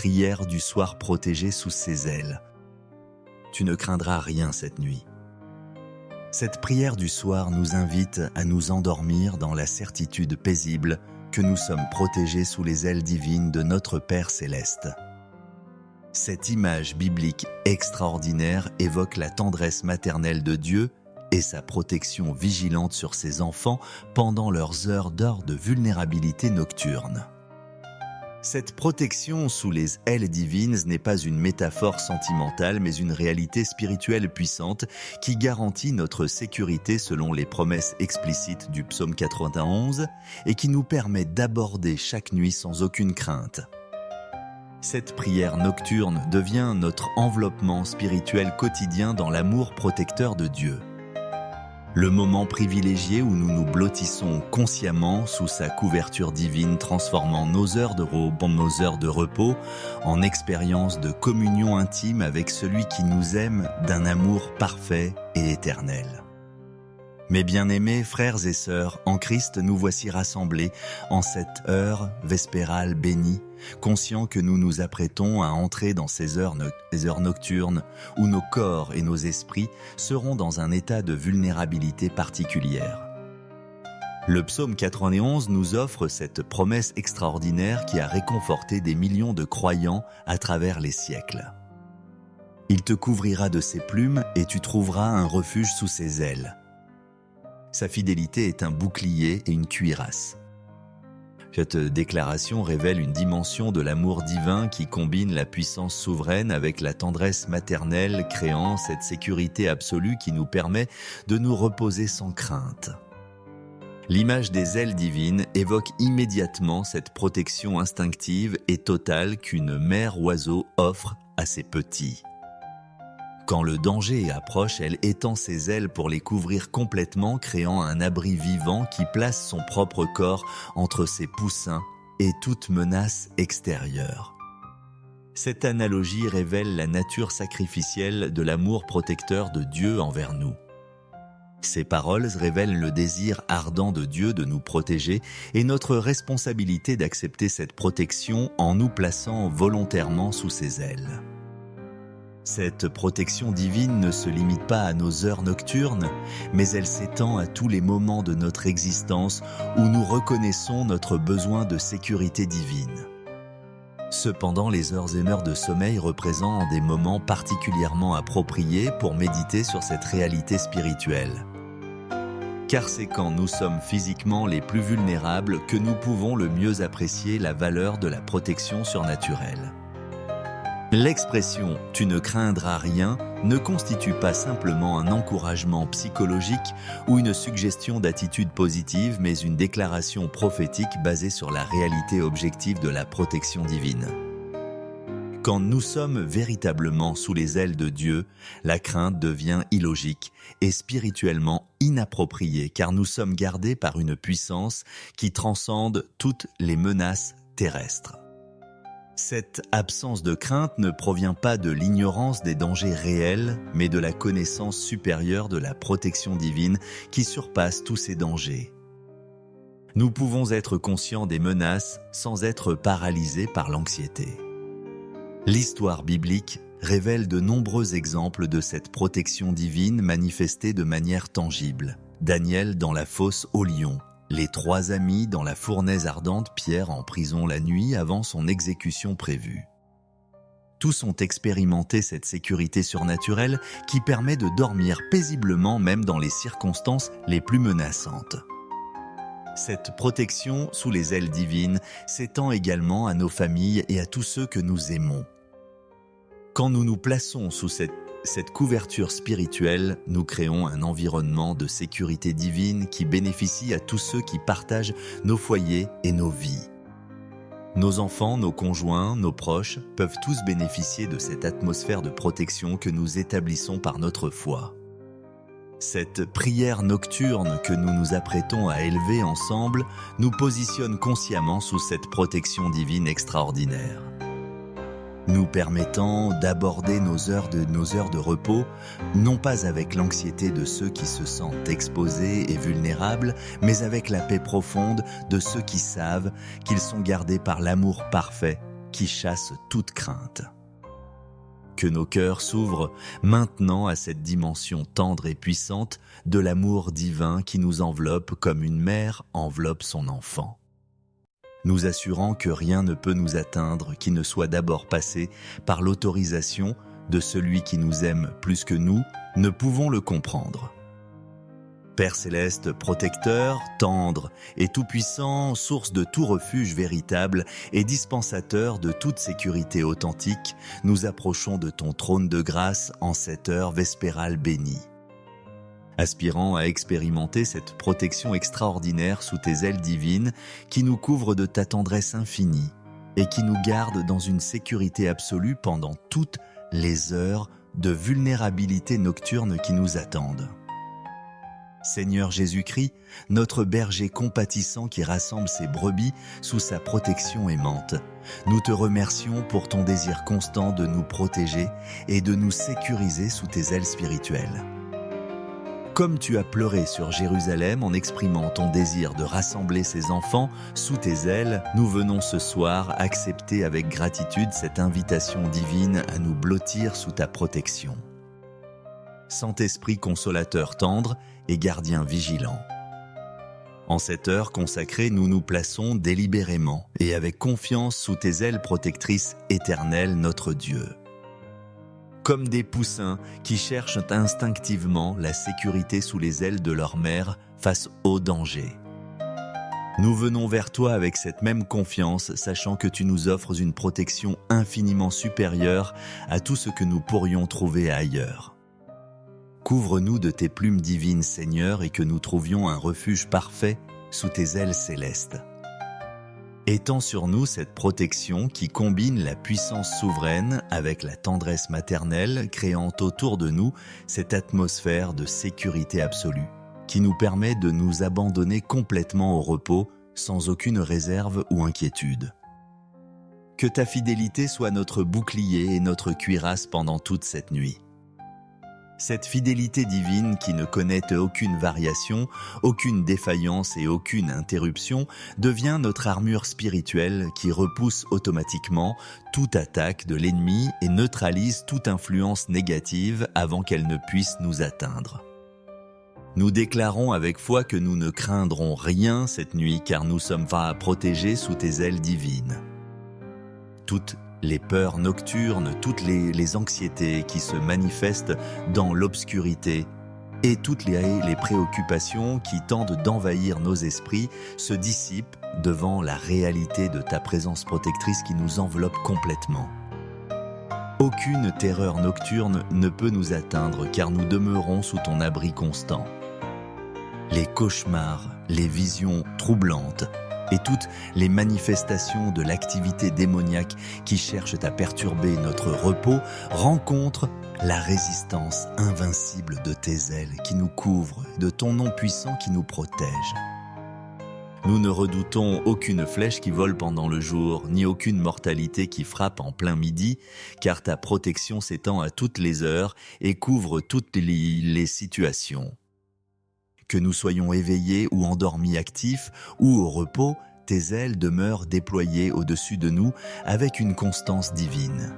prière du soir protégée sous ses ailes. Tu ne craindras rien cette nuit. Cette prière du soir nous invite à nous endormir dans la certitude paisible que nous sommes protégés sous les ailes divines de notre Père céleste. Cette image biblique extraordinaire évoque la tendresse maternelle de Dieu et sa protection vigilante sur ses enfants pendant leurs heures de vulnérabilité nocturne. Cette protection sous les ailes divines n'est pas une métaphore sentimentale, mais une réalité spirituelle puissante qui garantit notre sécurité selon les promesses explicites du psaume 91 et qui nous permet d'aborder chaque nuit sans aucune crainte. Cette prière nocturne devient notre enveloppement spirituel quotidien dans l'amour protecteur de Dieu. Le moment privilégié où nous nous blottissons consciemment sous sa couverture divine, transformant nos heures de repos, nos heures de repos en expériences de communion intime avec celui qui nous aime d'un amour parfait et éternel. Mes bien-aimés frères et sœurs, en Christ, nous voici rassemblés en cette heure vespérale bénie, conscients que nous nous apprêtons à entrer dans ces heures nocturnes où nos corps et nos esprits seront dans un état de vulnérabilité particulière. Le psaume 91 nous offre cette promesse extraordinaire qui a réconforté des millions de croyants à travers les siècles. Il te couvrira de ses plumes et tu trouveras un refuge sous ses ailes. Sa fidélité est un bouclier et une cuirasse. Cette déclaration révèle une dimension de l'amour divin qui combine la puissance souveraine avec la tendresse maternelle, créant cette sécurité absolue qui nous permet de nous reposer sans crainte. L'image des ailes divines évoque immédiatement cette protection instinctive et totale qu'une mère oiseau offre à ses petits. Quand le danger approche, elle étend ses ailes pour les couvrir complètement, créant un abri vivant qui place son propre corps entre ses poussins et toute menace extérieure. Cette analogie révèle la nature sacrificielle de l'amour protecteur de Dieu envers nous. Ces paroles révèlent le désir ardent de Dieu de nous protéger et notre responsabilité d'accepter cette protection en nous plaçant volontairement sous ses ailes. Cette protection divine ne se limite pas à nos heures nocturnes, mais elle s'étend à tous les moments de notre existence où nous reconnaissons notre besoin de sécurité divine. Cependant, les heures et heures de sommeil représentent des moments particulièrement appropriés pour méditer sur cette réalité spirituelle. Car c'est quand nous sommes physiquement les plus vulnérables que nous pouvons le mieux apprécier la valeur de la protection surnaturelle. L'expression « tu ne craindras rien » ne constitue pas simplement un encouragement psychologique ou une suggestion d'attitude positive, mais une déclaration prophétique basée sur la réalité objective de la protection divine. Quand nous sommes véritablement sous les ailes de Dieu, la crainte devient illogique et spirituellement inappropriée, car nous sommes gardés par une puissance qui transcende toutes les menaces terrestres. Cette absence de crainte ne provient pas de l'ignorance des dangers réels, mais de la connaissance supérieure de la protection divine qui surpasse tous ces dangers. Nous pouvons être conscients des menaces sans être paralysés par l'anxiété. L'histoire biblique révèle de nombreux exemples de cette protection divine manifestée de manière tangible. Daniel dans la fosse au lion. Les 3 amis dans la fournaise ardente, Pierre en prison la nuit avant son exécution prévue. Tous ont expérimenté cette sécurité surnaturelle qui permet de dormir paisiblement même dans les circonstances les plus menaçantes. Cette protection sous les ailes divines s'étend également à nos familles et à tous ceux que nous aimons. Quand nous nous plaçons sous cette couverture spirituelle, nous créons un environnement de sécurité divine qui bénéficie à tous ceux qui partagent nos foyers et nos vies. Nos enfants, nos conjoints, nos proches peuvent tous bénéficier de cette atmosphère de protection que nous établissons par notre foi. Cette prière nocturne que nous nous apprêtons à élever ensemble nous positionne consciemment sous cette protection divine extraordinaire. Nous permettant d'aborder nos heures de repos, non pas avec l'anxiété de ceux qui se sentent exposés et vulnérables, mais avec la paix profonde de ceux qui savent qu'ils sont gardés par l'amour parfait qui chasse toute crainte. Que nos cœurs s'ouvrent maintenant à cette dimension tendre et puissante de l'amour divin qui nous enveloppe comme une mère enveloppe son enfant. Nous assurant que rien ne peut nous atteindre qui ne soit d'abord passé par l'autorisation de celui qui nous aime plus que nous, ne pouvons le comprendre. Père céleste, protecteur, tendre et tout-puissant, source de tout refuge véritable et dispensateur de toute sécurité authentique, nous approchons de ton trône de grâce en cette heure vespérale bénie. Aspirant à expérimenter cette protection extraordinaire sous tes ailes divines qui nous couvre de ta tendresse infinie et qui nous garde dans une sécurité absolue pendant toutes les heures de vulnérabilité nocturne qui nous attendent. Seigneur Jésus-Christ, notre berger compatissant qui rassemble ses brebis sous sa protection aimante, nous te remercions pour ton désir constant de nous protéger et de nous sécuriser sous tes ailes spirituelles. Comme tu as pleuré sur Jérusalem en exprimant ton désir de rassembler ses enfants sous tes ailes, nous venons ce soir accepter avec gratitude cette invitation divine à nous blottir sous ta protection. Saint-Esprit consolateur tendre et gardien vigilant. En cette heure consacrée, nous nous plaçons délibérément et avec confiance sous tes ailes protectrices éternelles, notre Dieu. Comme des poussins qui cherchent instinctivement la sécurité sous les ailes de leur mère face au danger. Nous venons vers toi avec cette même confiance, sachant que tu nous offres une protection infiniment supérieure à tout ce que nous pourrions trouver ailleurs. Couvre-nous de tes plumes divines, Seigneur, et que nous trouvions un refuge parfait sous tes ailes célestes. Étends sur nous cette protection qui combine la puissance souveraine avec la tendresse maternelle, créant autour de nous cette atmosphère de sécurité absolue, qui nous permet de nous abandonner complètement au repos, sans aucune réserve ou inquiétude. Que ta fidélité soit notre bouclier et notre cuirasse pendant toute cette nuit. Cette fidélité divine qui ne connaît aucune variation, aucune défaillance et aucune interruption devient notre armure spirituelle qui repousse automatiquement toute attaque de l'ennemi et neutralise toute influence négative avant qu'elle ne puisse nous atteindre. Nous déclarons avec foi que nous ne craindrons rien cette nuit car nous sommes protégés sous tes ailes divines. Toutes les peurs nocturnes, toutes les anxiétés qui se manifestent dans l'obscurité et toutes les préoccupations qui tentent d'envahir nos esprits se dissipent devant la réalité de ta présence protectrice qui nous enveloppe complètement. Aucune terreur nocturne ne peut nous atteindre car nous demeurons sous ton abri constant. Les cauchemars, les visions troublantes, et toutes les manifestations de l'activité démoniaque qui cherchent à perturber notre repos rencontrent la résistance invincible de tes ailes qui nous couvrent, de ton nom puissant qui nous protège. Nous ne redoutons aucune flèche qui vole pendant le jour, ni aucune mortalité qui frappe en plein midi, car ta protection s'étend à toutes les heures et couvre toutes les situations. Que nous soyons éveillés ou endormis actifs ou au repos, tes ailes demeurent déployées au-dessus de nous avec une constance divine.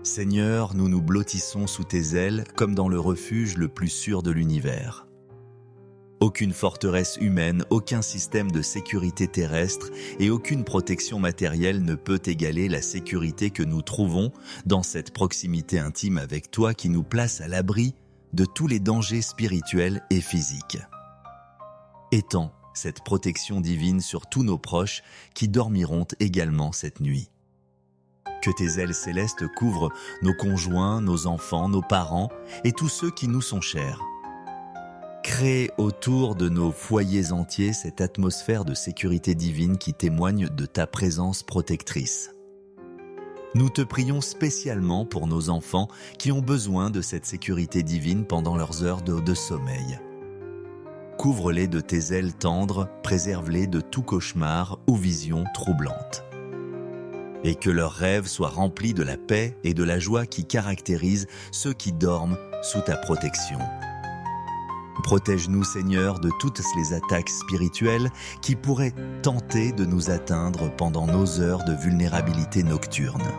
Seigneur, nous nous blottissons sous tes ailes comme dans le refuge le plus sûr de l'univers. Aucune forteresse humaine, aucun système de sécurité terrestre et aucune protection matérielle ne peut égaler la sécurité que nous trouvons dans cette proximité intime avec toi qui nous place à l'abri de tous les dangers spirituels et physiques. Étends cette protection divine sur tous nos proches qui dormiront également cette nuit. Que tes ailes célestes couvrent nos conjoints, nos enfants, nos parents et tous ceux qui nous sont chers. Crée autour de nos foyers entiers cette atmosphère de sécurité divine qui témoigne de ta présence protectrice. Nous te prions spécialement pour nos enfants qui ont besoin de cette sécurité divine pendant leurs heures de sommeil. Couvre-les de tes ailes tendres, préserve-les de tout cauchemar ou vision troublante. Et que leurs rêves soient remplis de la paix et de la joie qui caractérisent ceux qui dorment sous ta protection. Protège-nous, Seigneur, de toutes les attaques spirituelles qui pourraient tenter de nous atteindre pendant nos heures de vulnérabilité nocturne.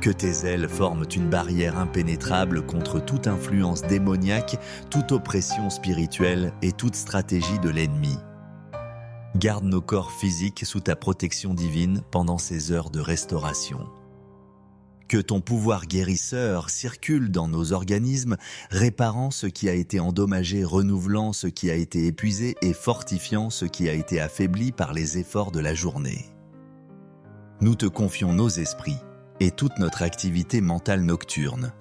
Que tes ailes forment une barrière impénétrable contre toute influence démoniaque, toute oppression spirituelle et toute stratégie de l'ennemi. Garde nos corps physiques sous ta protection divine pendant ces heures de restauration. Que ton pouvoir guérisseur circule dans nos organismes, réparant ce qui a été endommagé, renouvelant ce qui a été épuisé et fortifiant ce qui a été affaibli par les efforts de la journée. Nous te confions nos esprits et toute notre activité mentale nocturne.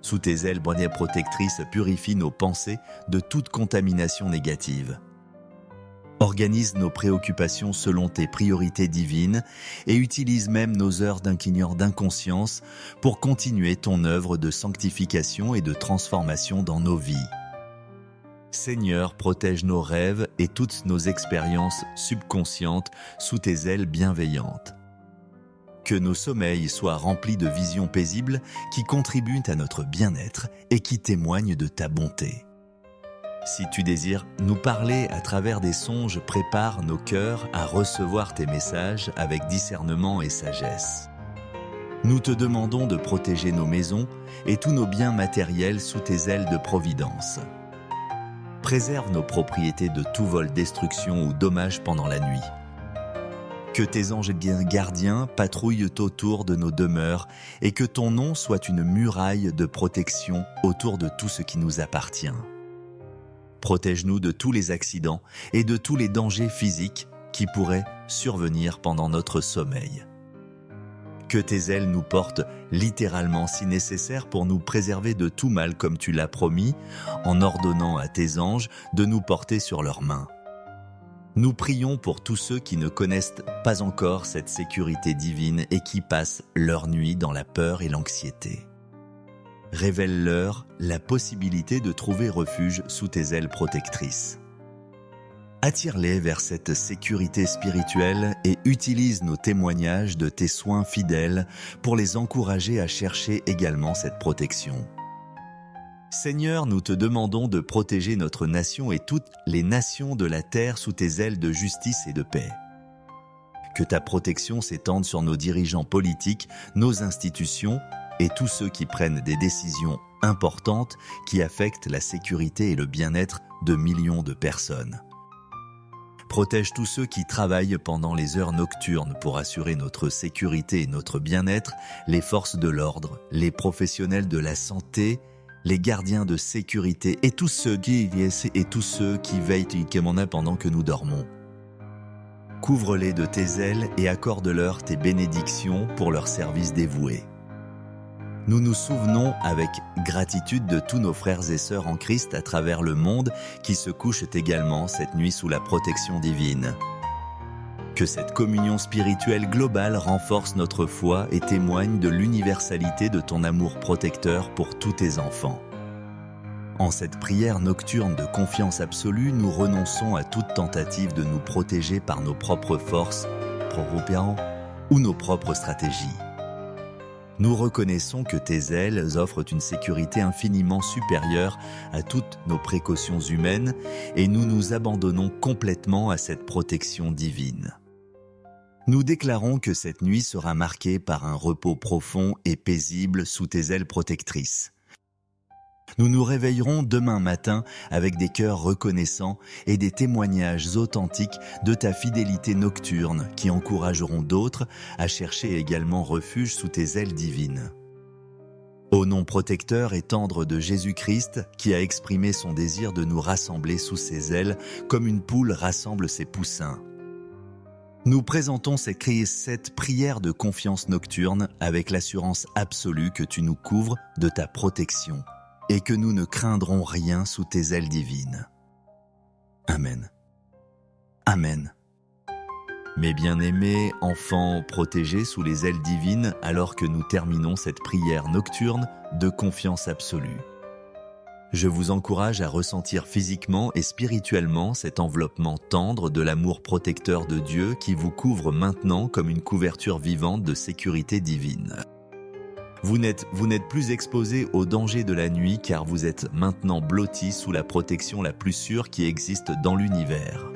Sous tes ailes protectrices, purifie nos pensées de toute contamination négative. Organise nos préoccupations selon tes priorités divines et utilise même nos heures d'inconscience pour continuer ton œuvre de sanctification et de transformation dans nos vies. Seigneur, protège nos rêves et toutes nos expériences subconscientes sous tes ailes bienveillantes. Que nos sommeils soient remplis de visions paisibles qui contribuent à notre bien-être et qui témoignent de ta bonté. Si tu désires nous parler à travers des songes, prépare nos cœurs à recevoir tes messages avec discernement et sagesse. Nous te demandons de protéger nos maisons et tous nos biens matériels sous tes ailes de providence. Préserve nos propriétés de tout vol, destruction ou dommage pendant la nuit. Que tes anges gardiens patrouillent autour de nos demeures et que ton nom soit une muraille de protection autour de tout ce qui nous appartient. Protège-nous de tous les accidents et de tous les dangers physiques qui pourraient survenir pendant notre sommeil. Que tes ailes nous portent littéralement si nécessaire pour nous préserver de tout mal comme tu l'as promis, en ordonnant à tes anges de nous porter sur leurs mains. Nous prions pour tous ceux qui ne connaissent pas encore cette sécurité divine et qui passent leur nuit dans la peur et l'anxiété. Révèle-leur la possibilité de trouver refuge sous tes ailes protectrices. Attire-les vers cette sécurité spirituelle et utilise nos témoignages de tes soins fidèles pour les encourager à chercher également cette protection. Seigneur, nous te demandons de protéger notre nation et toutes les nations de la terre sous tes ailes de justice et de paix. Que ta protection s'étende sur nos dirigeants politiques, nos institutions et tous ceux qui prennent des décisions importantes qui affectent la sécurité et le bien-être de millions de personnes. Protège tous ceux qui travaillent pendant les heures nocturnes pour assurer notre sécurité et notre bien-être, les forces de l'ordre, les professionnels de la santé, les gardiens de sécurité et tous ceux qui veillent pendant que nous dormons. Couvre-les de tes ailes et accorde-leur tes bénédictions pour leur service dévoué. Nous nous souvenons avec gratitude de tous nos frères et sœurs en Christ à travers le monde qui se couchent également cette nuit sous la protection divine. Que cette communion spirituelle globale renforce notre foi et témoigne de l'universalité de ton amour protecteur pour tous tes enfants. En cette prière nocturne de confiance absolue, nous renonçons à toute tentative de nous protéger par nos propres forces, ou nos propres stratégies. Nous reconnaissons que tes ailes offrent une sécurité infiniment supérieure à toutes nos précautions humaines et nous nous abandonnons complètement à cette protection divine. Nous déclarons que cette nuit sera marquée par un repos profond et paisible sous tes ailes protectrices. Nous nous réveillerons demain matin avec des cœurs reconnaissants et des témoignages authentiques de ta fidélité nocturne qui encourageront d'autres à chercher également refuge sous tes ailes divines. Au nom protecteur et tendre de Jésus-Christ, qui a exprimé son désir de nous rassembler sous ses ailes comme une poule rassemble ses poussins, nous présentons cette prière de confiance nocturne avec l'assurance absolue que tu nous couvres de ta protection et que nous ne craindrons rien sous tes ailes divines. Amen. Amen. Mes bien-aimés enfants protégés sous les ailes divines alors que nous terminons cette prière nocturne de confiance absolue. Je vous encourage à ressentir physiquement et spirituellement cet enveloppement tendre de l'amour protecteur de Dieu qui vous couvre maintenant comme une couverture vivante de sécurité divine. Vous n'êtes plus exposé aux dangers de la nuit car vous êtes maintenant blotti sous la protection la plus sûre qui existe dans l'univers.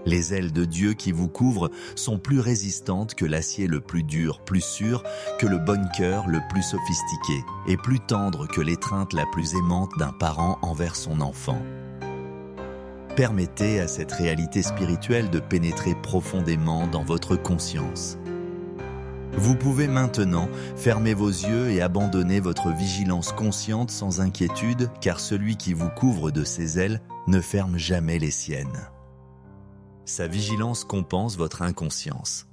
Les ailes de Dieu qui vous couvrent sont plus résistantes que l'acier le plus dur, plus sûr que le bunker le plus sophistiqué et plus tendre que l'étreinte la plus aimante d'un parent envers son enfant. Permettez à cette réalité spirituelle de pénétrer profondément dans votre conscience. Vous pouvez maintenant fermer vos yeux et abandonner votre vigilance consciente sans inquiétude, car celui qui vous couvre de ses ailes ne ferme jamais les siennes. Sa vigilance compense votre inconscience.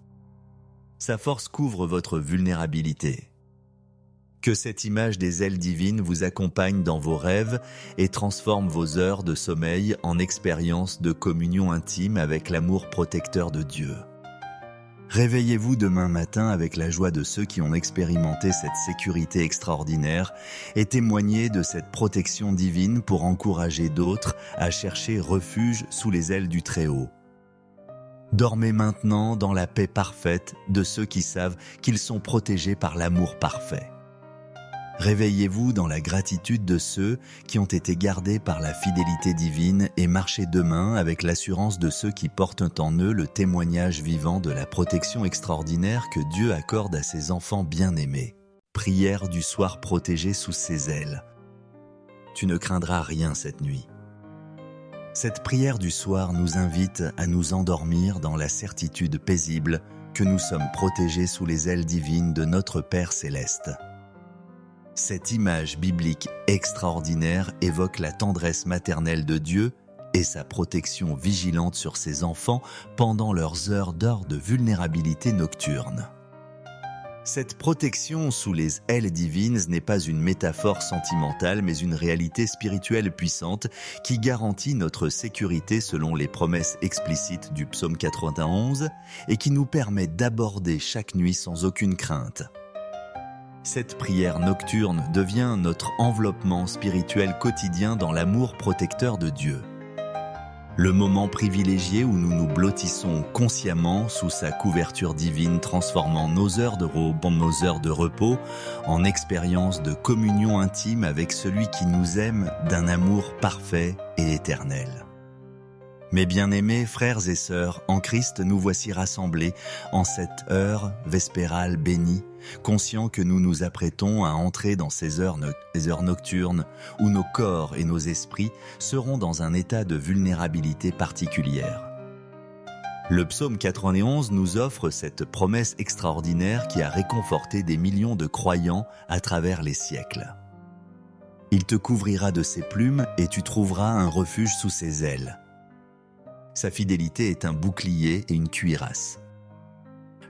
Sa force couvre votre vulnérabilité. Que cette image des ailes divines vous accompagne dans vos rêves et transforme vos heures de sommeil en expériences de communion intime avec l'amour protecteur de Dieu. Réveillez-vous demain matin avec la joie de ceux qui ont expérimenté cette sécurité extraordinaire et témoignez de cette protection divine pour encourager d'autres à chercher refuge sous les ailes du Très-Haut. Dormez maintenant dans la paix parfaite de ceux qui savent qu'ils sont protégés par l'amour parfait. Réveillez-vous dans la gratitude de ceux qui ont été gardés par la fidélité divine et marchez demain avec l'assurance de ceux qui portent en eux le témoignage vivant de la protection extraordinaire que Dieu accorde à ses enfants bien-aimés. Prière du soir protégée sous ses ailes. Tu ne craindras rien cette nuit. Cette prière du soir nous invite à nous endormir dans la certitude paisible que nous sommes protégés sous les ailes divines de notre Père céleste. Cette image biblique extraordinaire évoque la tendresse maternelle de Dieu et sa protection vigilante sur ses enfants pendant leurs heures de vulnérabilité nocturne. Cette protection sous les ailes divines n'est pas une métaphore sentimentale mais une réalité spirituelle puissante qui garantit notre sécurité selon les promesses explicites du psaume 91 et qui nous permet d'aborder chaque nuit sans aucune crainte. Cette prière nocturne devient notre enveloppement spirituel quotidien dans l'amour protecteur de Dieu. Le moment privilégié où nous nous blottissons consciemment sous sa couverture divine, transformant nos heures de repos en expérience de communion intime avec celui qui nous aime d'un amour parfait et éternel. Mes bien-aimés frères et sœurs, en Christ, nous voici rassemblés en cette heure vespérale bénie, conscients que nous nous apprêtons à entrer dans ces heures nocturnes où nos corps et nos esprits seront dans un état de vulnérabilité particulière. Le psaume 91 nous offre cette promesse extraordinaire qui a réconforté des millions de croyants à travers les siècles. Il te couvrira de ses plumes et tu trouveras un refuge sous ses ailes. Sa fidélité est un bouclier et une cuirasse.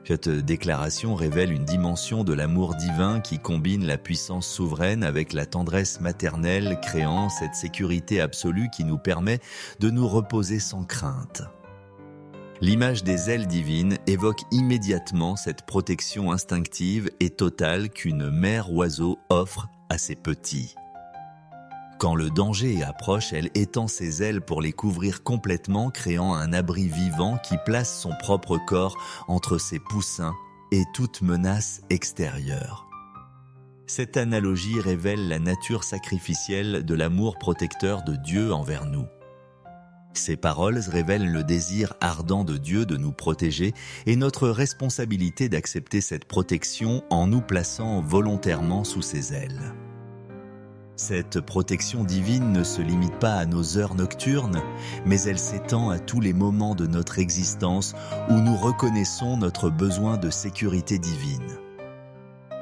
Cette déclaration révèle une dimension de l'amour divin qui combine la puissance souveraine avec la tendresse maternelle, créant cette sécurité absolue qui nous permet de nous reposer sans crainte. L'image des ailes divines évoque immédiatement cette protection instinctive et totale qu'une mère oiseau offre à ses petits. Quand le danger approche, elle étend ses ailes pour les couvrir complètement, créant un abri vivant qui place son propre corps entre ses poussins et toute menace extérieure. Cette analogie révèle la nature sacrificielle de l'amour protecteur de Dieu envers nous. Ces paroles révèlent le désir ardent de Dieu de nous protéger et notre responsabilité d'accepter cette protection en nous plaçant volontairement sous ses ailes. Cette protection divine ne se limite pas à nos heures nocturnes, mais elle s'étend à tous les moments de notre existence où nous reconnaissons notre besoin de sécurité divine.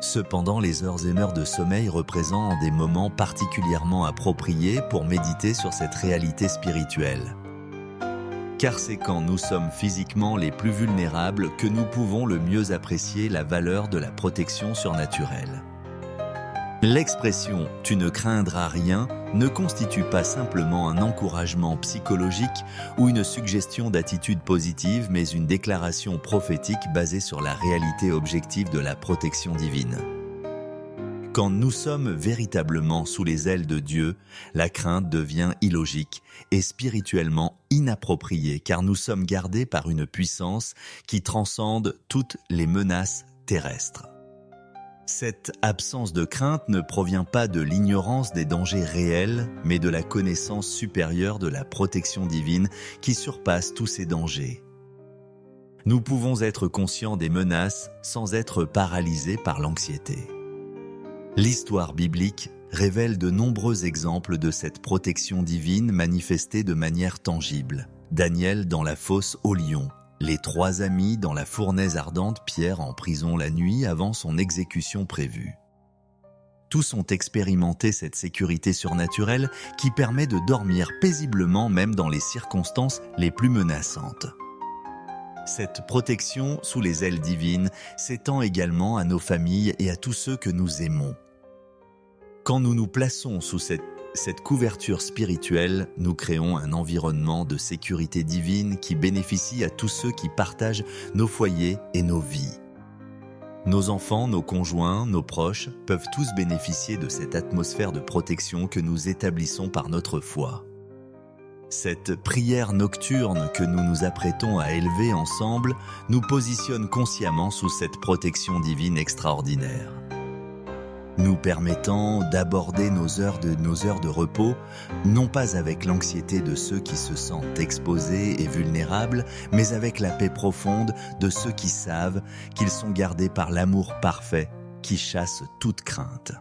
Cependant, les heures de sommeil représentent des moments particulièrement appropriés pour méditer sur cette réalité spirituelle. Car c'est quand nous sommes physiquement les plus vulnérables que nous pouvons le mieux apprécier la valeur de la protection surnaturelle. L'expression « tu ne craindras rien » ne constitue pas simplement un encouragement psychologique ou une suggestion d'attitude positive, mais une déclaration prophétique basée sur la réalité objective de la protection divine. Quand nous sommes véritablement sous les ailes de Dieu, la crainte devient illogique et spirituellement inappropriée, car nous sommes gardés par une puissance qui transcende toutes les menaces terrestres. Cette absence de crainte ne provient pas de l'ignorance des dangers réels, mais de la connaissance supérieure de la protection divine qui surpasse tous ces dangers. Nous pouvons être conscients des menaces sans être paralysés par l'anxiété. L'histoire biblique révèle de nombreux exemples de cette protection divine manifestée de manière tangible. Daniel dans la fosse au lion, les 3 amis dans la fournaise ardente, Pierre en prison la nuit avant son exécution prévue. Tous ont expérimenté cette sécurité surnaturelle qui permet de dormir paisiblement même dans les circonstances les plus menaçantes. Cette protection sous les ailes divines s'étend également à nos familles et à tous ceux que nous aimons. Quand nous nous plaçons sous cette couverture spirituelle, nous créons un environnement de sécurité divine qui bénéficie à tous ceux qui partagent nos foyers et nos vies. Nos enfants, nos conjoints, nos proches peuvent tous bénéficier de cette atmosphère de protection que nous établissons par notre foi. Cette prière nocturne que nous nous apprêtons à élever ensemble nous positionne consciemment sous cette protection divine extraordinaire, nous permettant d'aborder nos heures de repos, non pas avec l'anxiété de ceux qui se sentent exposés et vulnérables, mais avec la paix profonde de ceux qui savent qu'ils sont gardés par l'amour parfait qui chasse toute crainte.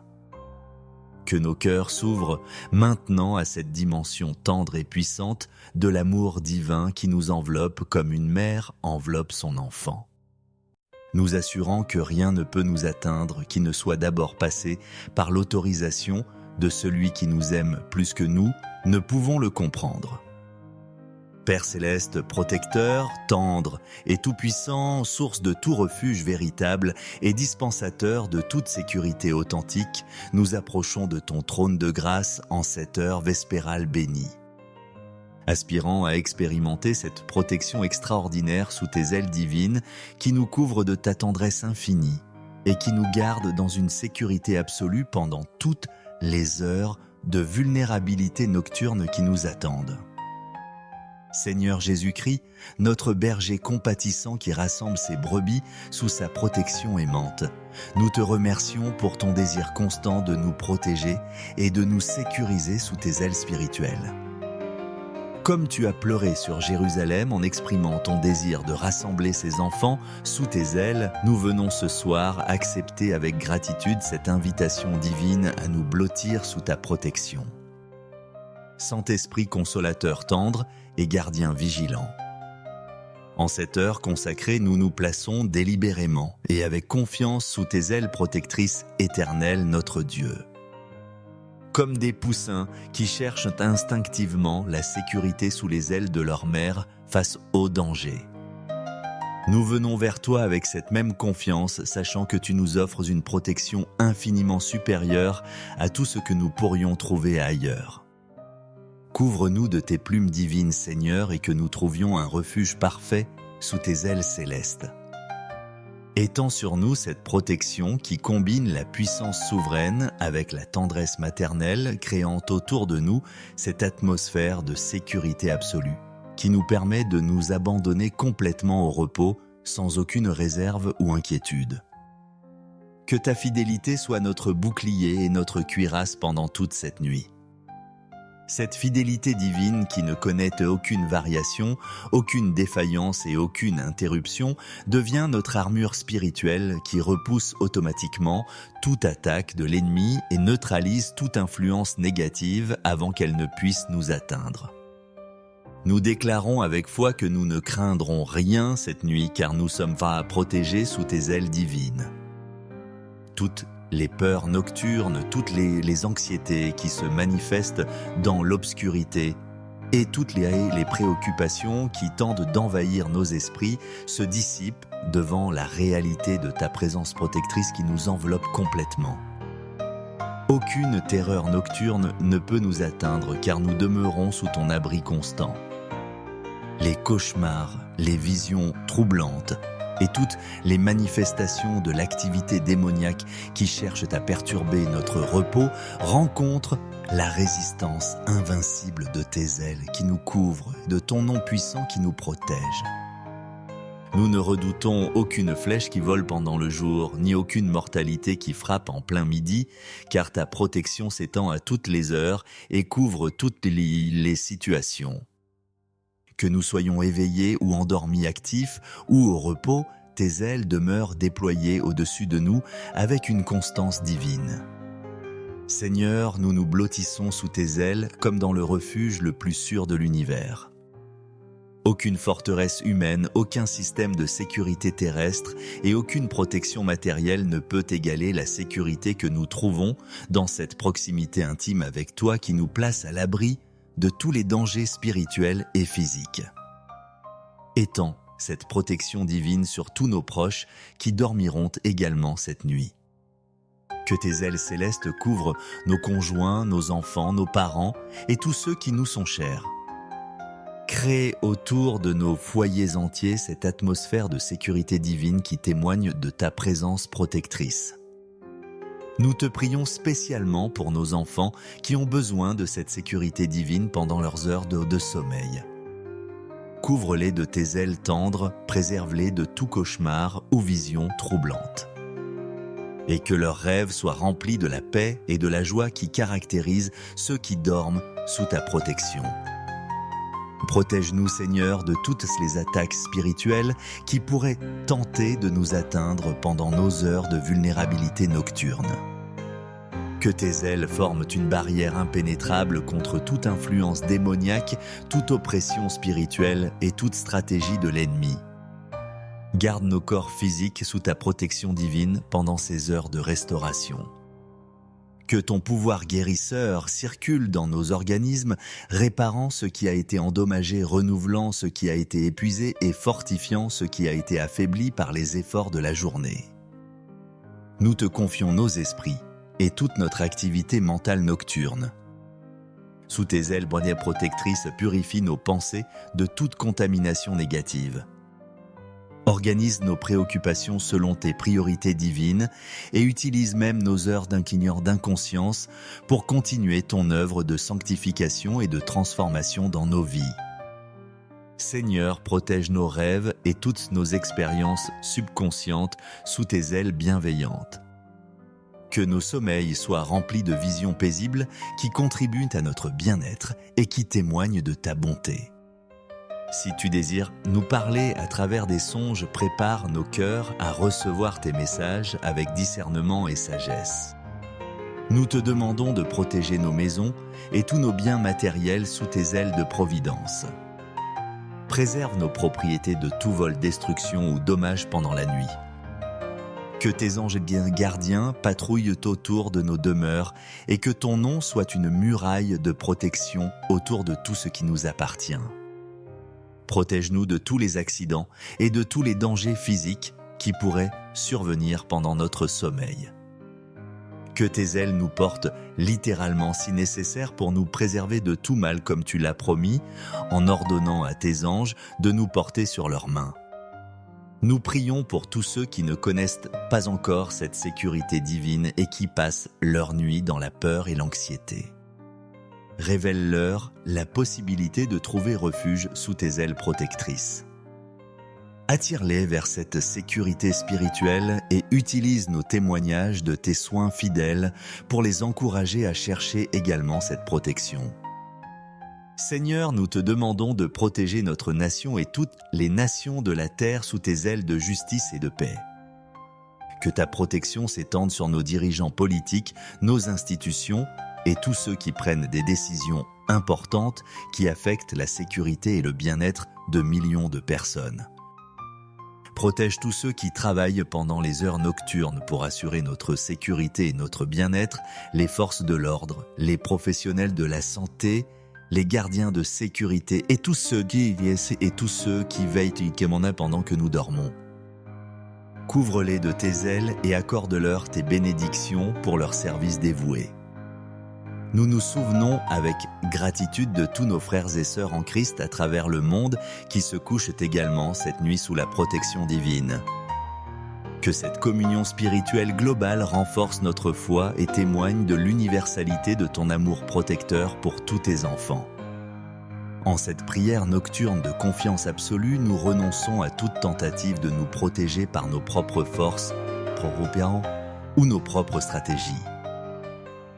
Que nos cœurs s'ouvrent maintenant à cette dimension tendre et puissante de l'amour divin qui nous enveloppe comme une mère enveloppe son enfant, nous assurant que rien ne peut nous atteindre qui ne soit d'abord passé par l'autorisation de celui qui nous aime plus que nous ne pouvons le comprendre. Père céleste, protecteur, tendre et tout-puissant, source de tout refuge véritable et dispensateur de toute sécurité authentique, nous approchons de ton trône de grâce en cette heure vespérale bénie. Aspirant à expérimenter cette protection extraordinaire sous tes ailes divines qui nous couvre de ta tendresse infinie et qui nous garde dans une sécurité absolue pendant toutes les heures de vulnérabilité nocturne qui nous attendent. Seigneur Jésus-Christ, notre berger compatissant qui rassemble ses brebis sous sa protection aimante, nous te remercions pour ton désir constant de nous protéger et de nous sécuriser sous tes ailes spirituelles. Comme tu as pleuré sur Jérusalem en exprimant ton désir de rassembler ses enfants sous tes ailes, nous venons ce soir accepter avec gratitude cette invitation divine à nous blottir sous ta protection. Saint-Esprit consolateur tendre et gardien vigilant. En cette heure consacrée, nous nous plaçons délibérément et avec confiance sous tes ailes protectrices éternelles, notre Dieu. Comme des poussins qui cherchent instinctivement la sécurité sous les ailes de leur mère face au danger. Nous venons vers toi avec cette même confiance, sachant que tu nous offres une protection infiniment supérieure à tout ce que nous pourrions trouver ailleurs. Couvre-nous de tes plumes divines, Seigneur, et que nous trouvions un refuge parfait sous tes ailes célestes. Étends sur nous cette protection qui combine la puissance souveraine avec la tendresse maternelle, créant autour de nous cette atmosphère de sécurité absolue, qui nous permet de nous abandonner complètement au repos, sans aucune réserve ou inquiétude. Que ta fidélité soit notre bouclier et notre cuirasse pendant toute cette nuit. Cette fidélité divine qui ne connaît aucune variation, aucune défaillance et aucune interruption devient notre armure spirituelle qui repousse automatiquement toute attaque de l'ennemi et neutralise toute influence négative avant qu'elle ne puisse nous atteindre. Nous déclarons avec foi que nous ne craindrons rien cette nuit car nous sommes protégés sous tes ailes divines. Toutes les peurs nocturnes, toutes les anxiétés qui se manifestent dans l'obscurité et toutes les préoccupations qui tentent d'envahir nos esprits se dissipent devant la réalité de ta présence protectrice qui nous enveloppe complètement. Aucune terreur nocturne ne peut nous atteindre car nous demeurons sous ton abri constant. Les cauchemars, les visions troublantes, et toutes les manifestations de l'activité démoniaque qui cherchent à perturber notre repos rencontrent la résistance invincible de tes ailes qui nous couvrent, de ton nom puissant qui nous protège. Nous ne redoutons aucune flèche qui vole pendant le jour, ni aucune mortalité qui frappe en plein midi, car ta protection s'étend à toutes les heures et couvre toutes les situations. Que nous soyons éveillés ou endormis actifs ou au repos, tes ailes demeurent déployées au-dessus de nous avec une constance divine. Seigneur, nous nous blottissons sous tes ailes comme dans le refuge le plus sûr de l'univers. Aucune forteresse humaine, aucun système de sécurité terrestre et aucune protection matérielle ne peut égaler la sécurité que nous trouvons dans cette proximité intime avec toi qui nous place à l'abri de tous les dangers spirituels et physiques. Étends cette protection divine sur tous nos proches qui dormiront également cette nuit. Que tes ailes célestes couvrent nos conjoints, nos enfants, nos parents et tous ceux qui nous sont chers. Crée autour de nos foyers entiers cette atmosphère de sécurité divine qui témoigne de ta présence protectrice. Nous te prions spécialement pour nos enfants qui ont besoin de cette sécurité divine pendant leurs heures de sommeil. Couvre-les de tes ailes tendres, préserve-les de tout cauchemar ou vision troublante. Et que leurs rêves soient remplis de la paix et de la joie qui caractérisent ceux qui dorment sous ta protection. Protège-nous, Seigneur, de toutes les attaques spirituelles qui pourraient tenter de nous atteindre pendant nos heures de vulnérabilité nocturne. Que tes ailes forment une barrière impénétrable contre toute influence démoniaque, toute oppression spirituelle et toute stratégie de l'ennemi. Garde nos corps physiques sous ta protection divine pendant ces heures de restauration. Que ton pouvoir guérisseur circule dans nos organismes, réparant ce qui a été endommagé, renouvelant ce qui a été épuisé et fortifiant ce qui a été affaibli par les efforts de la journée. Nous te confions nos esprits et toute notre activité mentale nocturne. Sous tes ailes protectrices, purifie nos pensées de toute contamination négative. Organise nos préoccupations selon tes priorités divines et utilise même nos heures d'inconscience pour continuer ton œuvre de sanctification et de transformation dans nos vies. Seigneur, protège nos rêves et toutes nos expériences subconscientes sous tes ailes bienveillantes. Que nos sommeils soient remplis de visions paisibles qui contribuent à notre bien-être et qui témoignent de ta bonté. Si tu désires nous parler à travers des songes, prépare nos cœurs à recevoir tes messages avec discernement et sagesse. Nous te demandons de protéger nos maisons et tous nos biens matériels sous tes ailes de providence. Préserve nos propriétés de tout vol, destruction ou dommage pendant la nuit. Que tes anges gardiens patrouillent autour de nos demeures et que ton nom soit une muraille de protection autour de tout ce qui nous appartient. Protège-nous de tous les accidents et de tous les dangers physiques qui pourraient survenir pendant notre sommeil. Que tes ailes nous portent littéralement si nécessaire pour nous préserver de tout mal comme tu l'as promis, en ordonnant à tes anges de nous porter sur leurs mains. Nous prions pour tous ceux qui ne connaissent pas encore cette sécurité divine et qui passent leur nuit dans la peur et l'anxiété. Révèle-leur la possibilité de trouver refuge sous tes ailes protectrices. Attire-les vers cette sécurité spirituelle et utilise nos témoignages de tes soins fidèles pour les encourager à chercher également cette protection. Seigneur, nous te demandons de protéger notre nation et toutes les nations de la terre sous tes ailes de justice et de paix. Que ta protection s'étende sur nos dirigeants politiques, nos institutions et tous ceux qui prennent des décisions importantes qui affectent la sécurité et le bien-être de millions de personnes. Protège tous ceux qui travaillent pendant les heures nocturnes pour assurer notre sécurité et notre bien-être, les forces de l'ordre, les professionnels de la santé, les gardiens de sécurité et tous ceux qui veillent pendant que nous dormons. Couvre-les de tes ailes et accorde-leur tes bénédictions pour leur service dévoué. Nous nous souvenons avec gratitude de tous nos frères et sœurs en Christ à travers le monde qui se couchent également cette nuit sous la protection divine. Que cette communion spirituelle globale renforce notre foi et témoigne de l'universalité de ton amour protecteur pour tous tes enfants. En cette prière nocturne de confiance absolue, nous renonçons à toute tentative de nous protéger par nos propres forces, ou nos propres stratégies.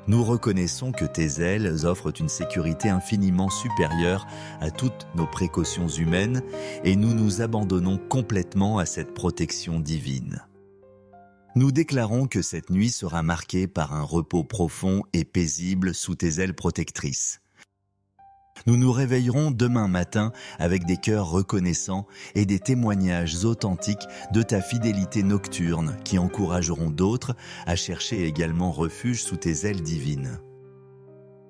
Nous reconnaissons que tes ailes offrent une sécurité infiniment supérieure à toutes nos précautions humaines et nous nous abandonnons complètement à cette protection divine. Nous déclarons que cette nuit sera marquée par un repos profond et paisible sous tes ailes protectrices. Nous nous réveillerons demain matin avec des cœurs reconnaissants et des témoignages authentiques de ta fidélité nocturne qui encourageront d'autres à chercher également refuge sous tes ailes divines.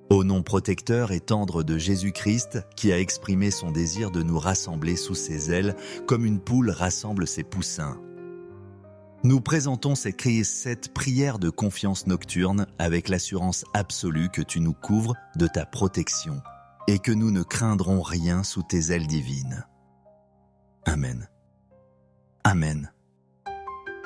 Au nom protecteur et tendre de Jésus-Christ, qui a exprimé son désir de nous rassembler sous ses ailes comme une poule rassemble ses poussins, nous présentons cette prière de confiance nocturne avec l'assurance absolue que tu nous couvres de ta protection et que nous ne craindrons rien sous tes ailes divines. Amen. Amen.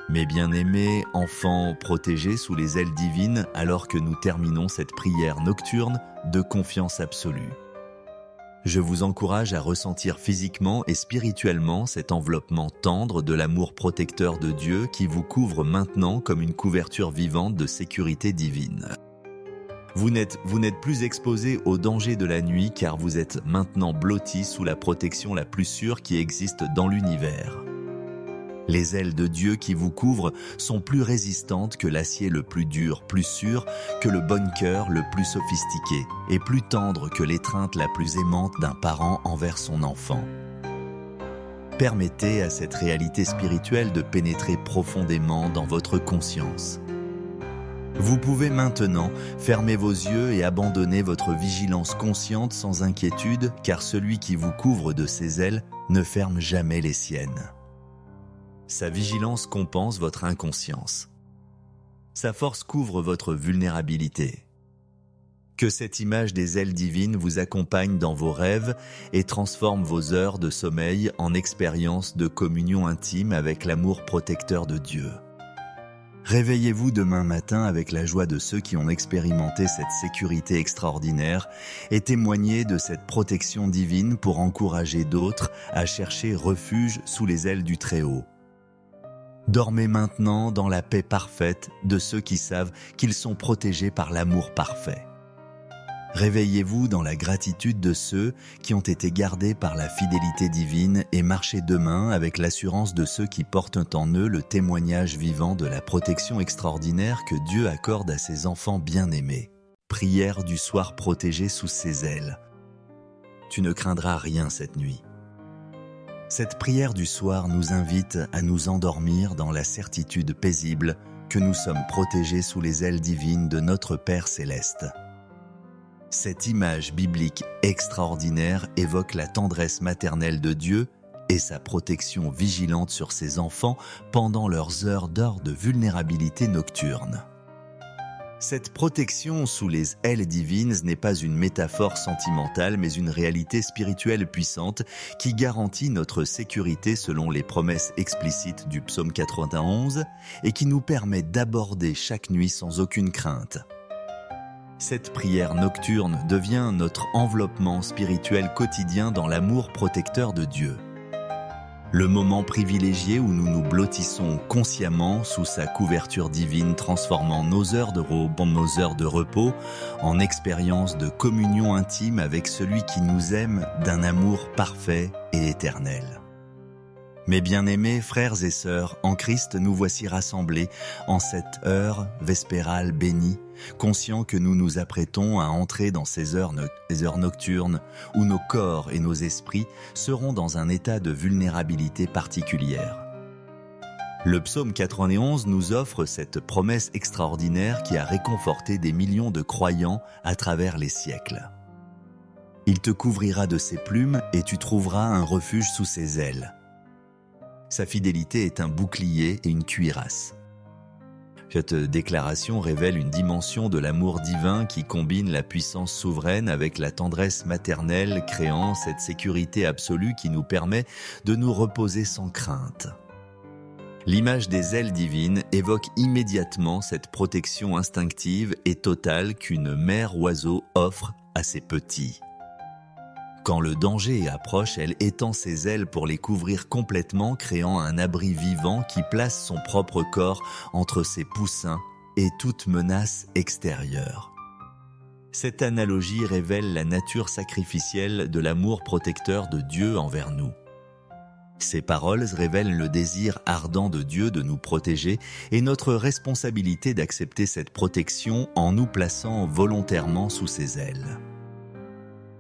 Mes bien-aimés enfants protégés sous les ailes divines alors que nous terminons cette prière nocturne de confiance absolue. Je vous encourage à ressentir physiquement et spirituellement cet enveloppement tendre de l'amour protecteur de Dieu qui vous couvre maintenant comme une couverture vivante de sécurité divine. Vous n'êtes plus exposé aux dangers de la nuit car vous êtes maintenant blotti sous la protection la plus sûre qui existe dans l'univers. Les ailes de Dieu qui vous couvrent sont plus résistantes que l'acier le plus dur, plus sûr que le bunker le plus sophistiqué et plus tendre que l'étreinte la plus aimante d'un parent envers son enfant. Permettez à cette réalité spirituelle de pénétrer profondément dans votre conscience. Vous pouvez maintenant fermer vos yeux et abandonner votre vigilance consciente sans inquiétude, car celui qui vous couvre de ses ailes ne ferme jamais les siennes. Sa vigilance compense votre inconscience. Sa force couvre votre vulnérabilité. Que cette image des ailes divines vous accompagne dans vos rêves et transforme vos heures de sommeil en expériences de communion intime avec l'amour protecteur de Dieu. Réveillez-vous demain matin avec la joie de ceux qui ont expérimenté cette sécurité extraordinaire et témoignez de cette protection divine pour encourager d'autres à chercher refuge sous les ailes du Très-Haut. Dormez maintenant dans la paix parfaite de ceux qui savent qu'ils sont protégés par l'amour parfait. Réveillez-vous dans la gratitude de ceux qui ont été gardés par la fidélité divine et marchez demain avec l'assurance de ceux qui portent en eux le témoignage vivant de la protection extraordinaire que Dieu accorde à ses enfants bien-aimés. Prière du soir protégée sous ses ailes. Tu ne craindras rien cette nuit. Cette prière du soir nous invite à nous endormir dans la certitude paisible que nous sommes protégés sous les ailes divines de notre Père céleste. Cette image biblique extraordinaire évoque la tendresse maternelle de Dieu et sa protection vigilante sur ses enfants pendant leurs heures de vulnérabilité nocturne. Cette protection sous les ailes divines n'est pas une métaphore sentimentale mais une réalité spirituelle puissante qui garantit notre sécurité selon les promesses explicites du psaume 91 et qui nous permet d'aborder chaque nuit sans aucune crainte. Cette prière nocturne devient notre enveloppement spirituel quotidien dans l'amour protecteur de Dieu. Le moment privilégié où nous nous blottissons consciemment sous sa couverture divine, transformant nos heures de repos en expérience de communion intime avec celui qui nous aime d'un amour parfait et éternel. Mes bien-aimés frères et sœurs, en Christ, nous voici rassemblés en cette heure vespérale bénie, conscients que nous nous apprêtons à entrer dans ces heures nocturnes où nos corps et nos esprits seront dans un état de vulnérabilité particulière. Le psaume 91 nous offre cette promesse extraordinaire qui a réconforté des millions de croyants à travers les siècles. Il te couvrira de ses plumes et tu trouveras un refuge sous ses ailes. Sa fidélité est un bouclier et une cuirasse. Cette déclaration révèle une dimension de l'amour divin qui combine la puissance souveraine avec la tendresse maternelle, créant cette sécurité absolue qui nous permet de nous reposer sans crainte. L'image des ailes divines évoque immédiatement cette protection instinctive et totale qu'une mère oiseau offre à ses petits. Quand le danger approche, elle étend ses ailes pour les couvrir complètement, créant un abri vivant qui place son propre corps entre ses poussins et toute menace extérieure. Cette analogie révèle la nature sacrificielle de l'amour protecteur de Dieu envers nous. Ces paroles révèlent le désir ardent de Dieu de nous protéger et notre responsabilité d'accepter cette protection en nous plaçant volontairement sous ses ailes.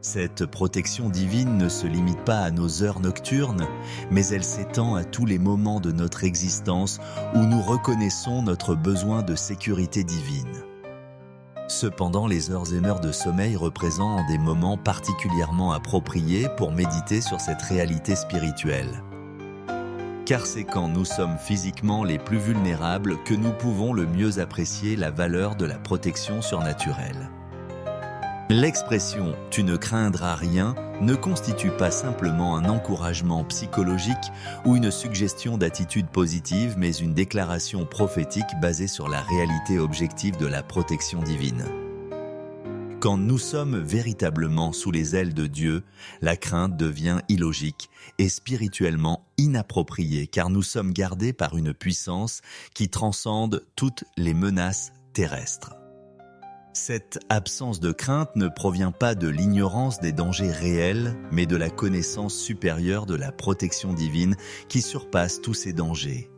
Cette protection divine ne se limite pas à nos heures nocturnes, mais elle s'étend à tous les moments de notre existence où nous reconnaissons notre besoin de sécurité divine. Cependant, les heures et heures de sommeil représentent des moments particulièrement appropriés pour méditer sur cette réalité spirituelle. Car c'est quand nous sommes physiquement les plus vulnérables que nous pouvons le mieux apprécier la valeur de la protection surnaturelle. L'expression « tu ne craindras rien » ne constitue pas simplement un encouragement psychologique ou une suggestion d'attitude positive, mais une déclaration prophétique basée sur la réalité objective de la protection divine. Quand nous sommes véritablement sous les ailes de Dieu, la crainte devient illogique et spirituellement inappropriée, car nous sommes gardés par une puissance qui transcende toutes les menaces terrestres. Cette absence de crainte ne provient pas de l'ignorance des dangers réels, mais de la connaissance supérieure de la protection divine qui surpasse tous ces dangers.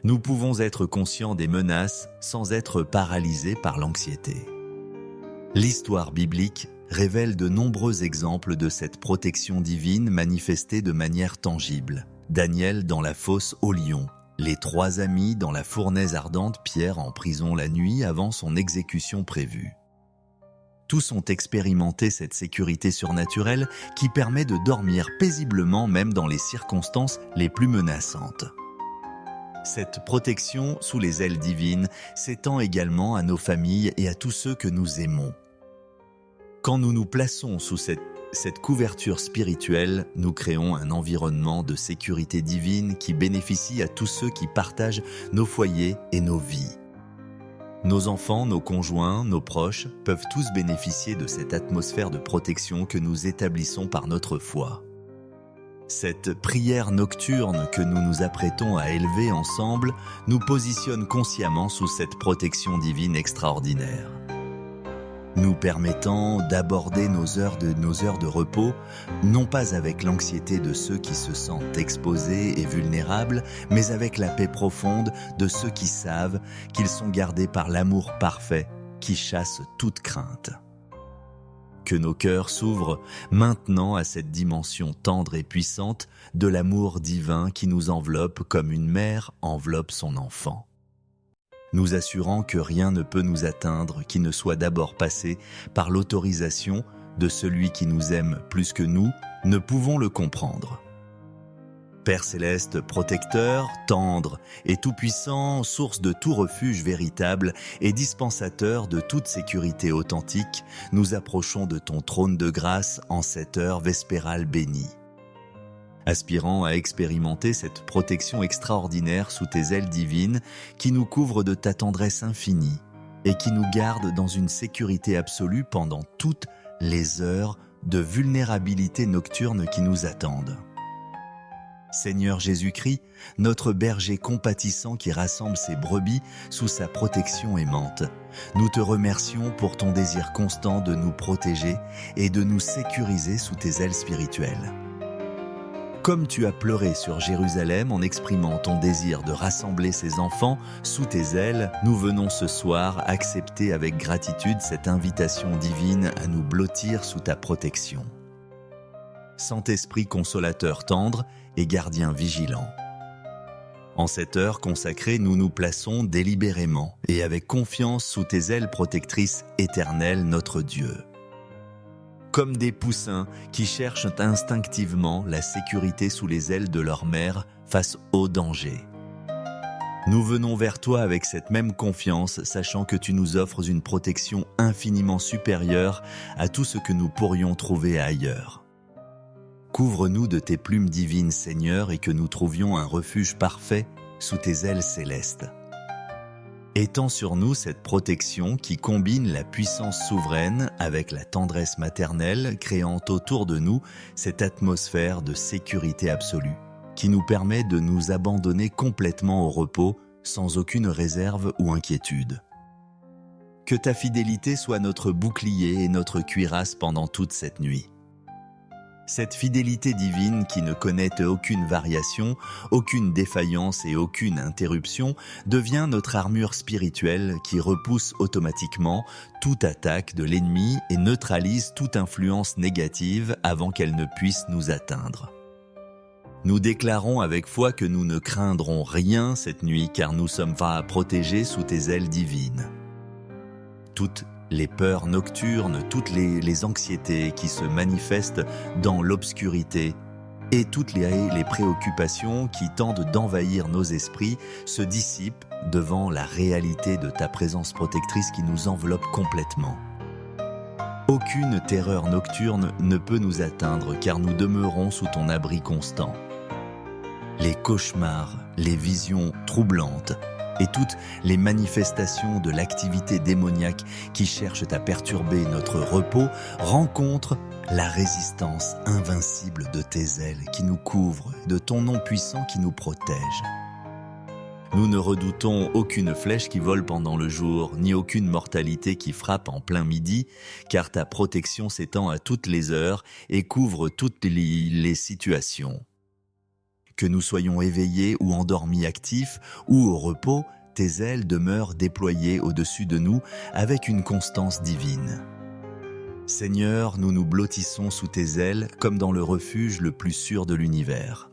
Nous pouvons être conscients des menaces sans être paralysés par l'anxiété. L'histoire biblique révèle de nombreux exemples de cette protection divine manifestée de manière tangible. Daniel dans la fosse au lion, les 3 amis dans la fournaise ardente, Pierre en prison la nuit avant son exécution prévue. Tous ont expérimenté cette sécurité surnaturelle qui permet de dormir paisiblement même dans les circonstances les plus menaçantes. Cette protection sous les ailes divines s'étend également à nos familles et à tous ceux que nous aimons. Quand nous nous plaçons sous cette couverture spirituelle, nous créons un environnement de sécurité divine qui bénéficie à tous ceux qui partagent nos foyers et nos vies. Nos enfants, nos conjoints, nos proches peuvent tous bénéficier de cette atmosphère de protection que nous établissons par notre foi. Cette prière nocturne que nous nous apprêtons à élever ensemble nous positionne consciemment sous cette protection divine extraordinaire, nous permettant d'aborder nos heures de repos, non pas avec l'anxiété de ceux qui se sentent exposés et vulnérables, mais avec la paix profonde de ceux qui savent qu'ils sont gardés par l'amour parfait qui chasse toute crainte. Que nos cœurs s'ouvrent maintenant à cette dimension tendre et puissante de l'amour divin qui nous enveloppe comme une mère enveloppe son enfant, nous assurant que rien ne peut nous atteindre qui ne soit d'abord passé par l'autorisation de celui qui nous aime plus que nous, ne pouvons le comprendre. Père céleste, protecteur, tendre et tout-puissant, source de tout refuge véritable et dispensateur de toute sécurité authentique, nous approchons de ton trône de grâce en cette heure vespérale bénie. Aspirant à expérimenter cette protection extraordinaire sous tes ailes divines qui nous couvre de ta tendresse infinie et qui nous garde dans une sécurité absolue pendant toutes les heures de vulnérabilité nocturne qui nous attendent. Seigneur Jésus-Christ, notre berger compatissant qui rassemble ses brebis sous sa protection aimante, nous te remercions pour ton désir constant de nous protéger et de nous sécuriser sous tes ailes spirituelles. Comme tu as pleuré sur Jérusalem en exprimant ton désir de rassembler ses enfants sous tes ailes, nous venons ce soir accepter avec gratitude cette invitation divine à nous blottir sous ta protection. Saint-Esprit consolateur tendre et gardien vigilant. En cette heure consacrée, nous nous plaçons délibérément et avec confiance sous tes ailes protectrices éternelles, notre Dieu. Comme des poussins qui cherchent instinctivement la sécurité sous les ailes de leur mère face au danger. Nous venons vers toi avec cette même confiance, sachant que tu nous offres une protection infiniment supérieure à tout ce que nous pourrions trouver ailleurs. Couvre-nous de tes plumes divines, Seigneur, et que nous trouvions un refuge parfait sous tes ailes célestes. Étends sur nous cette protection qui combine la puissance souveraine avec la tendresse maternelle, créant autour de nous cette atmosphère de sécurité absolue, qui nous permet de nous abandonner complètement au repos, sans aucune réserve ou inquiétude. Que ta fidélité soit notre bouclier et notre cuirasse pendant toute cette nuit. Cette fidélité divine qui ne connaît aucune variation, aucune défaillance et aucune interruption devient notre armure spirituelle qui repousse automatiquement toute attaque de l'ennemi et neutralise toute influence négative avant qu'elle ne puisse nous atteindre. Nous déclarons avec foi que nous ne craindrons rien cette nuit car nous sommes protégés sous tes ailes divines. Toutes les peurs nocturnes, toutes les anxiétés qui se manifestent dans l'obscurité et toutes les préoccupations qui tentent d'envahir nos esprits se dissipent devant la réalité de ta présence protectrice qui nous enveloppe complètement. Aucune terreur nocturne ne peut nous atteindre car nous demeurons sous ton abri constant. Les cauchemars, les visions troublantes, et toutes les manifestations de l'activité démoniaque qui cherchent à perturber notre repos rencontrent la résistance invincible de tes ailes qui nous couvrent, de ton nom puissant qui nous protège. Nous ne redoutons aucune flèche qui vole pendant le jour, ni aucune mortalité qui frappe en plein midi, car ta protection s'étend à toutes les heures et couvre toutes les situations. Que nous soyons éveillés ou endormis actifs ou au repos, tes ailes demeurent déployées au-dessus de nous avec une constance divine. Seigneur, nous nous blottissons sous tes ailes comme dans le refuge le plus sûr de l'univers.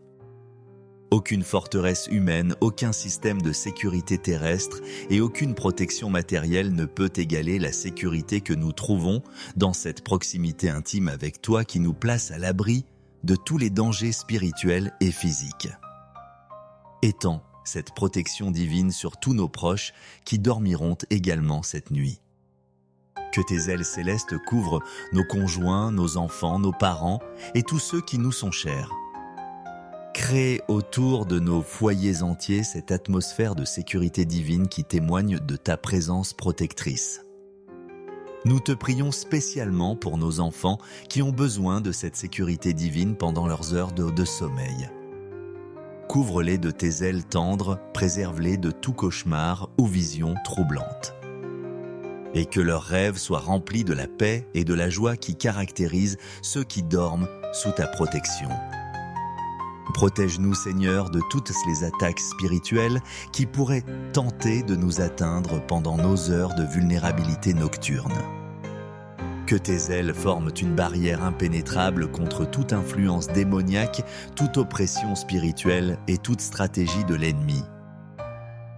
Aucune forteresse humaine, aucun système de sécurité terrestre et aucune protection matérielle ne peut égaler la sécurité que nous trouvons dans cette proximité intime avec toi qui nous place à l'abri de tous les dangers spirituels et physiques. Étends cette protection divine sur tous nos proches qui dormiront également cette nuit. Que tes ailes célestes couvrent nos conjoints, nos enfants, nos parents et tous ceux qui nous sont chers. Crée autour de nos foyers entiers cette atmosphère de sécurité divine qui témoigne de ta présence protectrice. Nous te prions spécialement pour nos enfants qui ont besoin de cette sécurité divine pendant leurs heures de sommeil. Couvre-les de tes ailes tendres, préserve-les de tout cauchemar ou vision troublante. Et que leurs rêves soient remplis de la paix et de la joie qui caractérisent ceux qui dorment sous ta protection. Protège-nous, Seigneur, de toutes les attaques spirituelles qui pourraient tenter de nous atteindre pendant nos heures de vulnérabilité nocturne. Que tes ailes forment une barrière impénétrable contre toute influence démoniaque, toute oppression spirituelle et toute stratégie de l'ennemi.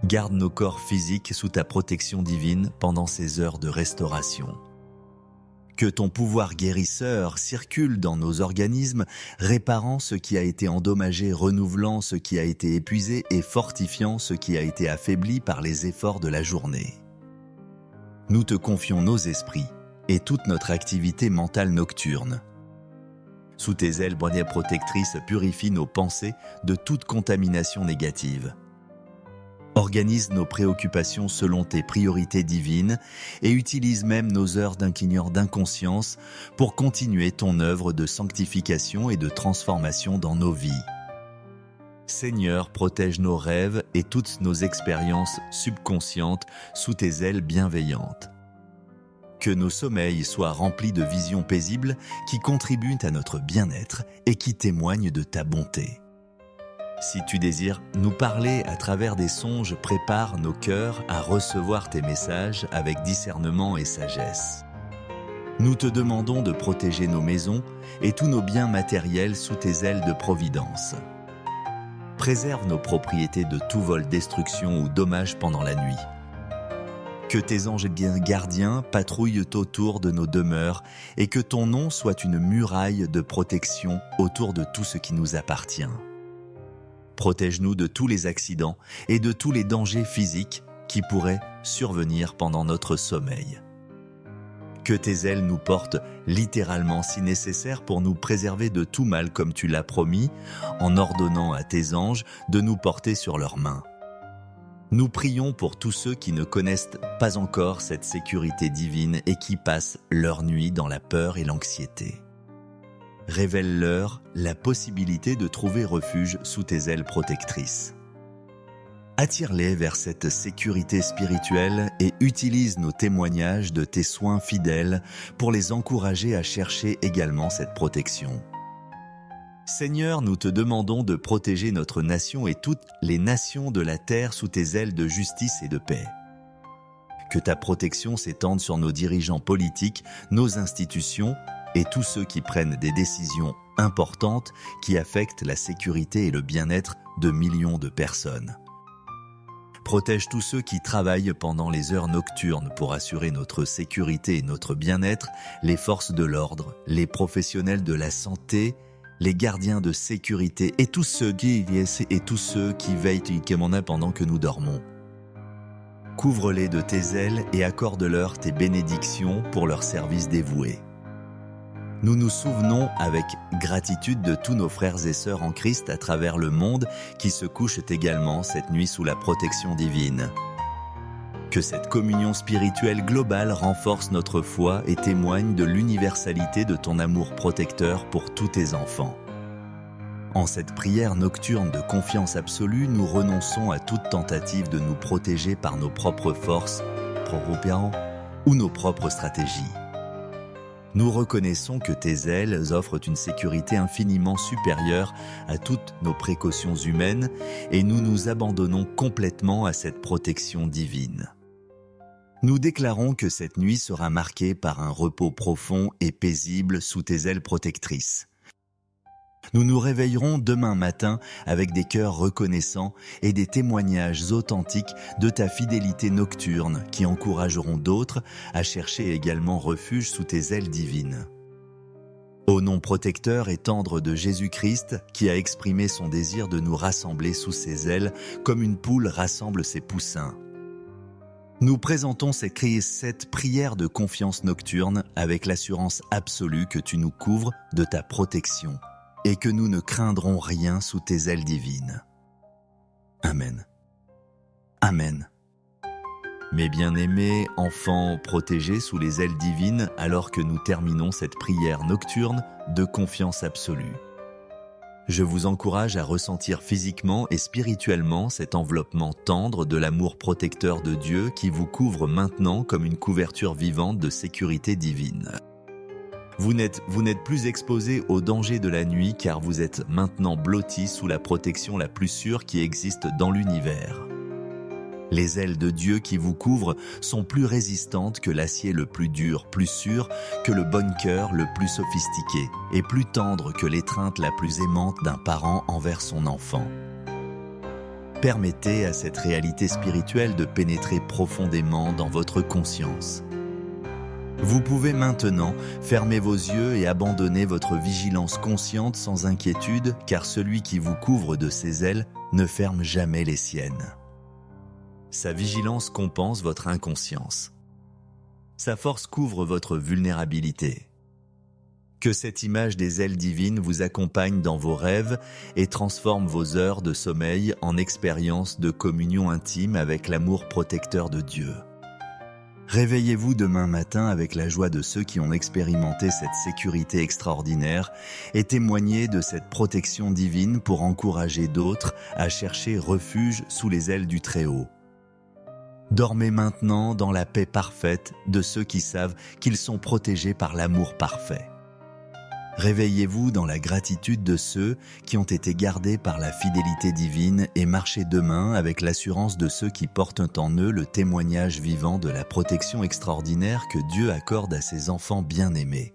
Garde nos corps physiques sous ta protection divine pendant ces heures de restauration. Que ton pouvoir guérisseur circule dans nos organismes, réparant ce qui a été endommagé, renouvelant ce qui a été épuisé et fortifiant ce qui a été affaibli par les efforts de la journée. Nous te confions nos esprits et toute notre activité mentale nocturne. Sous tes ailes protectrices, purifie nos pensées de toute contamination négative. Organise nos préoccupations selon tes priorités divines et utilise même nos heures d'inconscience pour continuer ton œuvre de sanctification et de transformation dans nos vies. Seigneur, protège nos rêves et toutes nos expériences subconscientes sous tes ailes bienveillantes. Que nos sommeils soient remplis de visions paisibles qui contribuent à notre bien-être et qui témoignent de ta bonté. Si tu désires nous parler à travers des songes, prépare nos cœurs à recevoir tes messages avec discernement et sagesse. Nous te demandons de protéger nos maisons et tous nos biens matériels sous tes ailes de providence. Préserve nos propriétés de tout vol, destruction ou dommage pendant la nuit. Que tes anges gardiens patrouillent autour de nos demeures et que ton nom soit une muraille de protection autour de tout ce qui nous appartient. Protège-nous de tous les accidents et de tous les dangers physiques qui pourraient survenir pendant notre sommeil. Que tes ailes nous portent littéralement si nécessaire pour nous préserver de tout mal comme tu l'as promis, en ordonnant à tes anges de nous porter sur leurs mains. Nous prions pour tous ceux qui ne connaissent pas encore cette sécurité divine et qui passent leur nuit dans la peur et l'anxiété. Révèle-leur la possibilité de trouver refuge sous tes ailes protectrices. Attire-les vers cette sécurité spirituelle et utilise nos témoignages de tes soins fidèles pour les encourager à chercher également cette protection. Seigneur, nous te demandons de protéger notre nation et toutes les nations de la terre sous tes ailes de justice et de paix. Que ta protection s'étende sur nos dirigeants politiques, nos institutions et tous ceux qui prennent des décisions importantes qui affectent la sécurité et le bien-être de millions de personnes. Protège tous ceux qui travaillent pendant les heures nocturnes pour assurer notre sécurité et notre bien-être, les forces de l'ordre, les professionnels de la santé, les gardiens de sécurité et tous ceux qui veillent pendant que nous dormons. Couvre-les de tes ailes et accorde-leur tes bénédictions pour leur service dévoué. Nous nous souvenons avec gratitude de tous nos frères et sœurs en Christ à travers le monde qui se couchent également cette nuit sous la protection divine. Que cette communion spirituelle globale renforce notre foi et témoigne de l'universalité de ton amour protecteur pour tous tes enfants. En cette prière nocturne de confiance absolue, nous renonçons à toute tentative de nous protéger par nos propres forces, ou nos propres stratégies. Nous reconnaissons que tes ailes offrent une sécurité infiniment supérieure à toutes nos précautions humaines et nous nous abandonnons complètement à cette protection divine. Nous déclarons que cette nuit sera marquée par un repos profond et paisible sous tes ailes protectrices. Nous nous réveillerons demain matin avec des cœurs reconnaissants et des témoignages authentiques de ta fidélité nocturne qui encourageront d'autres à chercher également refuge sous tes ailes divines. Au nom protecteur et tendre de Jésus-Christ, qui a exprimé son désir de nous rassembler sous ses ailes comme une poule rassemble ses poussins. Nous présentons cette prière de confiance nocturne avec l'assurance absolue que tu nous couvres de ta protection et que nous ne craindrons rien sous tes ailes divines. Amen. Amen. Mes bien-aimés enfants protégés sous les ailes divines alors que nous terminons cette prière nocturne de confiance absolue. Je vous encourage à ressentir physiquement et spirituellement cet enveloppement tendre de l'amour protecteur de Dieu qui vous couvre maintenant comme une couverture vivante de sécurité divine. Vous n'êtes plus exposé aux dangers de la nuit car vous êtes maintenant blottis sous la protection la plus sûre qui existe dans l'univers. Les ailes de Dieu qui vous couvrent sont plus résistantes que l'acier le plus dur, plus sûr que le bunker le plus sophistiqué et plus tendre que l'étreinte la plus aimante d'un parent envers son enfant. Permettez à cette réalité spirituelle de pénétrer profondément dans votre conscience. Vous pouvez maintenant fermer vos yeux et abandonner votre vigilance consciente sans inquiétude, car celui qui vous couvre de ses ailes ne ferme jamais les siennes. Sa vigilance compense votre inconscience. Sa force couvre votre vulnérabilité. Que cette image des ailes divines vous accompagne dans vos rêves et transforme vos heures de sommeil en expériences de communion intime avec l'amour protecteur de Dieu. Réveillez-vous demain matin avec la joie de ceux qui ont expérimenté cette sécurité extraordinaire et témoignez de cette protection divine pour encourager d'autres à chercher refuge sous les ailes du Très-Haut. Dormez maintenant dans la paix parfaite de ceux qui savent qu'ils sont protégés par l'amour parfait. Réveillez-vous dans la gratitude de ceux qui ont été gardés par la fidélité divine et marchez demain avec l'assurance de ceux qui portent en eux le témoignage vivant de la protection extraordinaire que Dieu accorde à ses enfants bien-aimés.